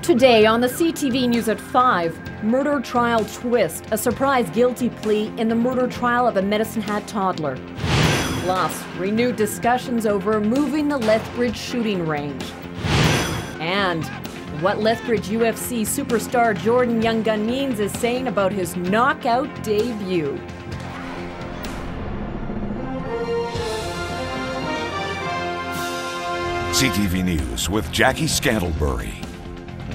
Today on the CTV News at 5, murder trial twist, a surprise guilty plea in the murder trial of a Medicine Hat toddler. Plus, renewed discussions over moving the Lethbridge shooting range. And what Lethbridge UFC superstar Jordan Young Gun Means is saying about his knockout debut. CTV News with Jackie Scantlebury.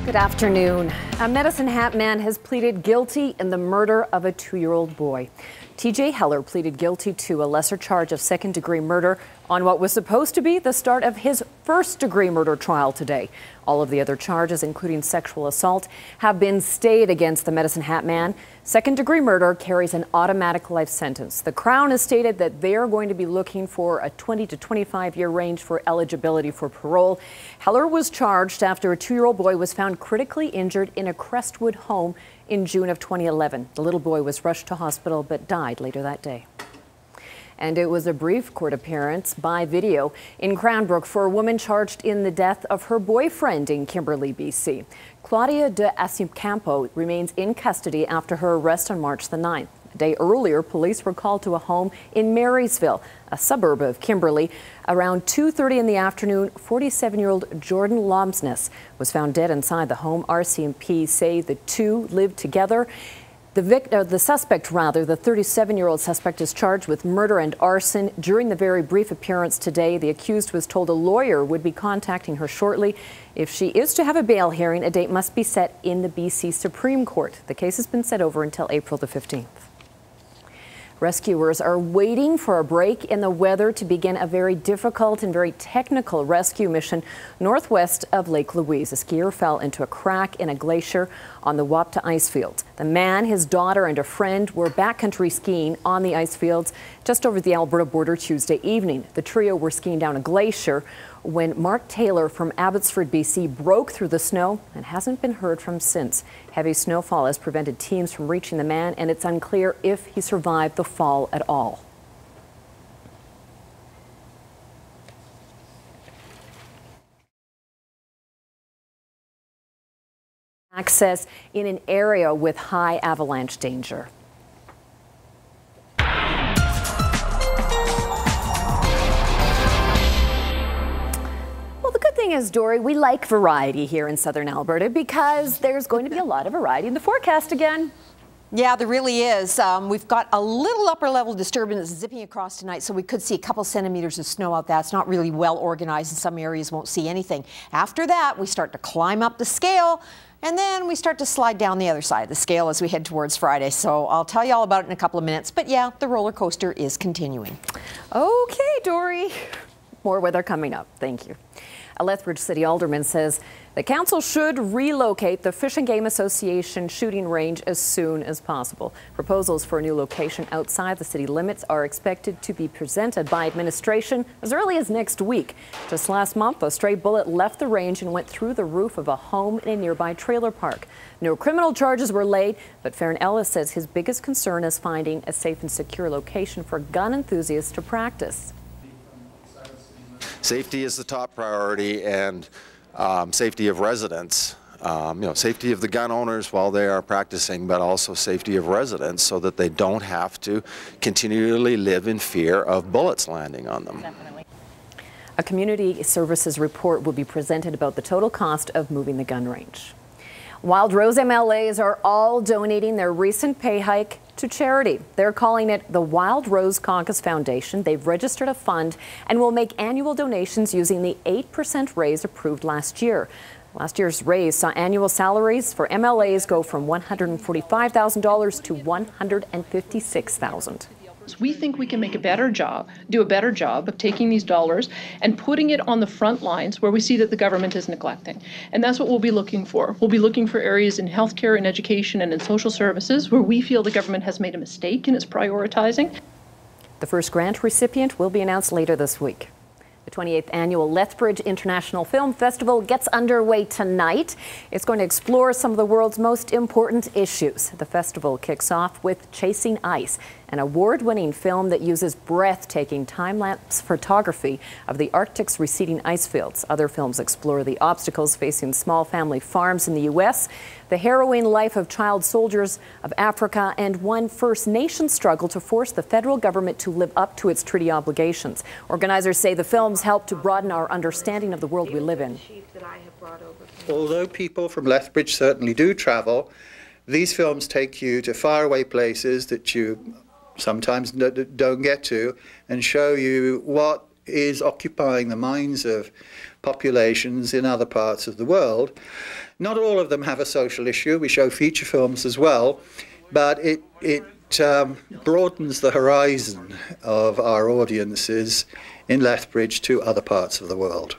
Good afternoon. A Medicine Hat man has pleaded guilty in the murder of a 2-year-old boy. TJ Heller pleaded guilty to a lesser charge of second-degree murder on what was supposed to be the start of his first-degree murder trial today. All of the other charges, including sexual assault, have been stayed against the Medicine Hat man. Second-degree murder carries an automatic life sentence. The Crown has stated that they are going to be looking for a 20 to 25-year range for eligibility for parole. Heller was charged after a 2-year-old boy was found critically injured in a Crestwood home in June of 2011. The little boy was rushed to hospital but died later that day. And it was a brief court appearance by video in Cranbrook for a woman charged in the death of her boyfriend in Kimberley, BC. Claudia de Asincampo remains in custody after her arrest on March the 9th. A day earlier, police were called to a home in Marysville, a suburb of Kimberley. Around 2:30 in the afternoon, 47-year-old Jordan Lomsness was found dead inside the home. RCMP say the two lived together. The suspect, the 37-year-old suspect, is charged with murder and arson. During the very brief appearance today, the accused was told a lawyer would be contacting her shortly. If she is to have a bail hearing, a date must be set in the BC Supreme Court. The case has been set over until April the 15th. Rescuers are waiting for a break in the weather to begin a very difficult and very technical rescue mission northwest of Lake Louise. A skier fell into a crack in a glacier on the Wapta ice field. The man, his daughter, and a friend were backcountry skiing on the ice fields just over the Alberta border Tuesday evening. The trio were skiing down a glacier when Mark Taylor from Abbotsford, BC, broke through the snow and hasn't been heard from since. Heavy snowfall has prevented teams from reaching the man, and it's unclear if he survived the fall at all. Access in an area with high avalanche danger. Is, Dory, we like variety here in southern Alberta because there's going to be a lot of variety in the forecast again. Yeah, there really is. We've got a little upper level disturbance zipping across tonight, so we could see a couple centimeters of snow out there. It's not really well organized, and some areas won't see anything. After that, we start to climb up the scale, and then we start to slide down the other side of the scale as we head towards Friday. So I'll tell you all about it in a couple of minutes. But yeah, the roller coaster is continuing. Okay, Dory. More weather coming up. Thank you. A Lethbridge City alderman says the council should relocate the Fish and Game Association shooting range as soon as possible. Proposals for a new location outside the city limits are expected to be presented by administration as early as next week. Just last month, a stray bullet left the range and went through the roof of a home in a nearby trailer park. No criminal charges were laid, but Farron Ellis says his biggest concern is finding a safe and secure location for gun enthusiasts to practice. Safety is the top priority, and safety of residents, safety of the gun owners while they are practicing, but also safety of residents so that they don't have to continually live in fear of bullets landing on them. Definitely. A community services report will be presented about the total cost of moving the gun range. Wild Rose MLAs are all donating their recent pay hike to charity. They're calling it the Wild Rose Caucus Foundation. They've registered a fund and will make annual donations using the 8% raise approved last year. Last year's raise saw annual salaries for MLAs go from $145,000 to $156,000. We think we can do a better job of taking these dollars and putting it on the front lines where we see that the government is neglecting. And that's what we'll be looking for. We'll be looking for areas in healthcare, in education, and in social services where we feel the government has made a mistake in its prioritizing. The first grant recipient will be announced later this week. The 28th annual Lethbridge International Film Festival gets underway tonight. It's going to explore some of the world's most important issues. The festival kicks off with Chasing Ice. an award-winning film that uses breathtaking time-lapse photography of the Arctic's receding ice fields. Other films explore the obstacles facing small family farms in the U.S., the harrowing life of child soldiers of Africa, and one First Nation struggle to force the federal government to live up to its treaty obligations. Organizers say the films help to broaden our understanding of the world we live in. Although people from Lethbridge certainly do travel, these films take you to faraway places that you sometimes don't get to and show you what is occupying the minds of populations in other parts of the world. Not all of them have a social issue. We show feature films as well, but it broadens the horizon of our audiences in Lethbridge to other parts of the world.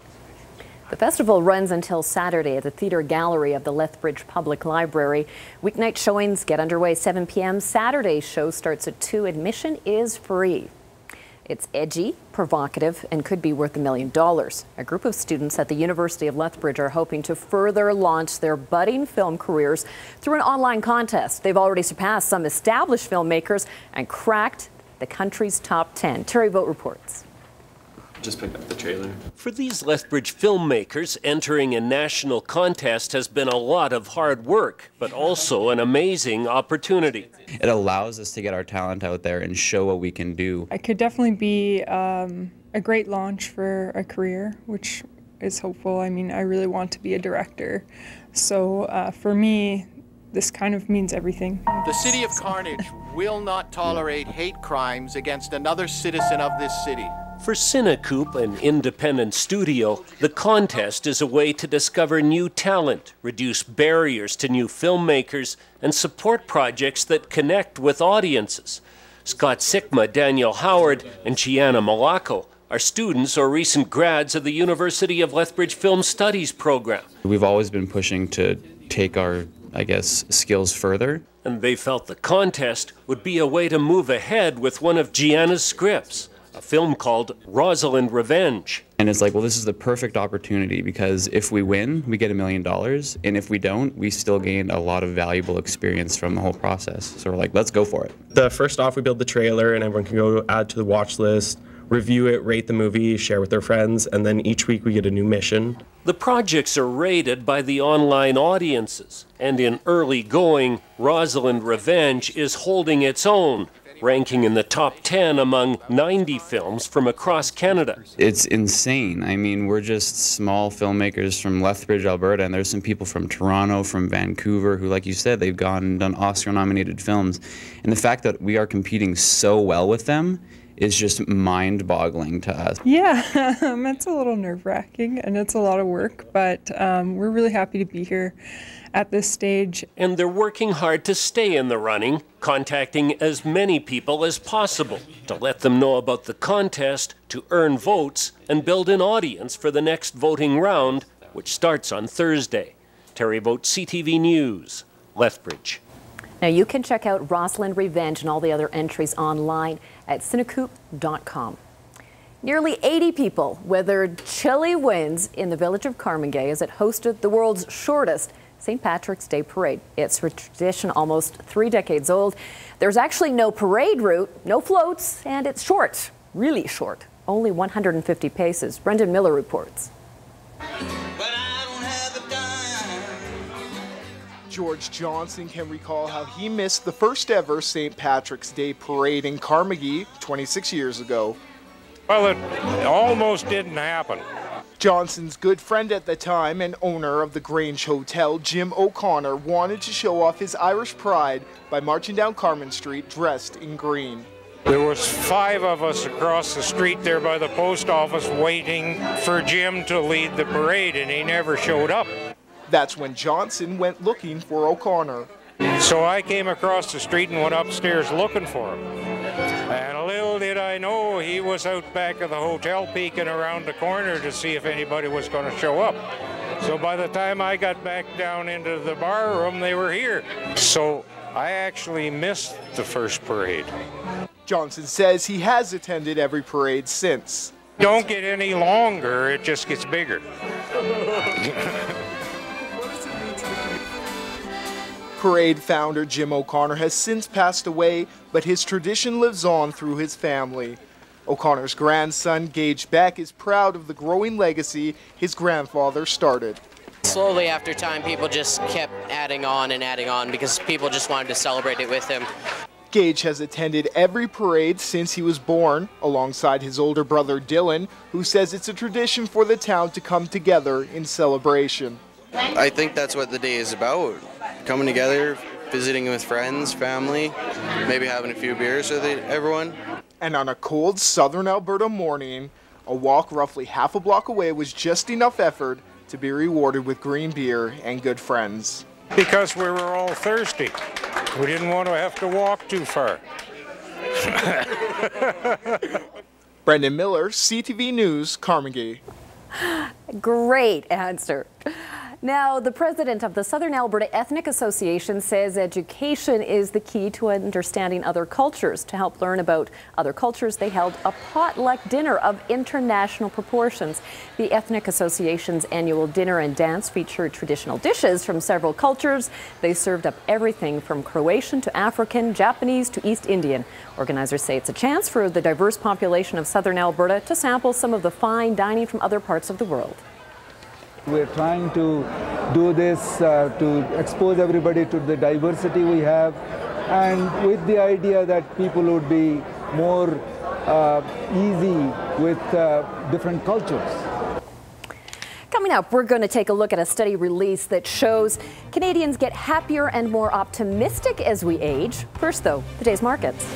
The festival runs until Saturday at the Theatre Gallery of the Lethbridge Public Library. Weeknight showings get underway 7 p.m. Saturday's show starts at 2. Admission is free. It's edgy, provocative, and could be worth $1 million. A group of students at the University of Lethbridge are hoping to further launch their budding film careers through an online contest. They've already surpassed some established filmmakers and cracked the country's top 10. Terry Vogt reports. Just picked up the trailer. For these Lethbridge filmmakers, entering a national contest has been a lot of hard work, but also an amazing opportunity. It allows us to get our talent out there and show what we can do. It could definitely be a great launch for a career, which is hopeful. I mean, I really want to be a director. So for me, this kind of means everything. The City of Carnage will not tolerate hate crimes against another citizen of this city. For Cinecoop, an independent studio, the contest is a way to discover new talent, reduce barriers to new filmmakers, and support projects that connect with audiences. Scott Sikma, Daniel Howard, and Gianna Malacco are students or recent grads of the University of Lethbridge Film Studies program. We've always been pushing to take our, skills further. And they felt the contest would be a way to move ahead with one of Gianna's scripts, a film called Rosalind Revenge. And it's like, well, this is the perfect opportunity because if we win, we get $1 million. And if we don't, we still gain a lot of valuable experience from the whole process. So we're like, let's go for it. First off, we build the trailer and everyone can go add to the watch list, review it, rate the movie, share with their friends, and then each week we get a new mission. The projects are rated by the online audiences, and in early going, Rosalind Revenge is holding its own, ranking in the top 10 among 90 films from across Canada. It's insane. I mean, we're just small filmmakers from Lethbridge, Alberta, and there's some people from Toronto, from Vancouver, who, like you said, they've gone and done Oscar-nominated films. And the fact that we are competing so well with them is just mind-boggling to us. Yeah, it's a little nerve-wracking and it's a lot of work, but we're really happy to be here at this stage. And they're working hard to stay in the running, contacting as many people as possible to let them know about the contest, to earn votes, and build an audience for the next voting round, which starts on Thursday. Terry Vogt, CTV News, Lethbridge. Now you can check out Rosalind Revenge and all the other entries online at cinecoop.com. Nearly 80 people weathered chilly winds in the village of Carmangay as it hosted the world's shortest St. Patrick's Day Parade. It's a tradition almost 3 decades old. There's actually no parade route, no floats, and it's short, really short, only 150 paces. Brendan Miller reports. George Johnson can recall how he missed the first ever St. Patrick's Day Parade in Carmangay 26 years ago. Well, it almost didn't happen. Johnson's good friend at the time and owner of the Grange Hotel, Jim O'Connor, wanted to show off his Irish pride by marching down Carman Street dressed in green. There was 5 of us across the street there by the post office waiting for Jim to lead the parade, and he never showed up. That's when Johnson went looking for O'Connor. So I came across the street and went upstairs looking for him. And little did I know he was out back of the hotel peeking around the corner to see if anybody was going to show up. So by the time I got back down into the bar room, they were here. So I actually missed the first parade. Johnson says he has attended every parade since. Don't get any longer, it just gets bigger. Parade founder Jim O'Connor has since passed away, but his tradition lives on through his family. O'Connor's grandson, Gage Beck, is proud of the growing legacy his grandfather started. Slowly after time, people just kept adding on because people just wanted to celebrate it with him. Gage has attended every parade since he was born, alongside his older brother Dylan, who says it's a tradition for the town to come together in celebration. I think that's what the day is about, coming together, visiting with friends, family, maybe having a few beers with everyone. And on a cold southern Alberta morning, a walk roughly half a block away was just enough effort to be rewarded with green beer and good friends. Because we were all thirsty. We didn't want to have to walk too far. Brendan Miller, CTV News, Carnegie. Great answer. Now, the president of the Southern Alberta Ethnic Association says education is the key to understanding other cultures. To help learn about other cultures, they held a potluck dinner of international proportions. The Ethnic Association's annual dinner and dance featured traditional dishes from several cultures. They served up everything from Croatian to African, Japanese to East Indian. Organizers say it's a chance for the diverse population of Southern Alberta to sample some of the fine dining from other parts of the world. We're trying to do this to expose everybody to the diversity we have, and with the idea that people would be more easy with different cultures. Coming up, we're going to take a look at a study released that shows Canadians get happier and more optimistic as we age. First, though, the day's markets.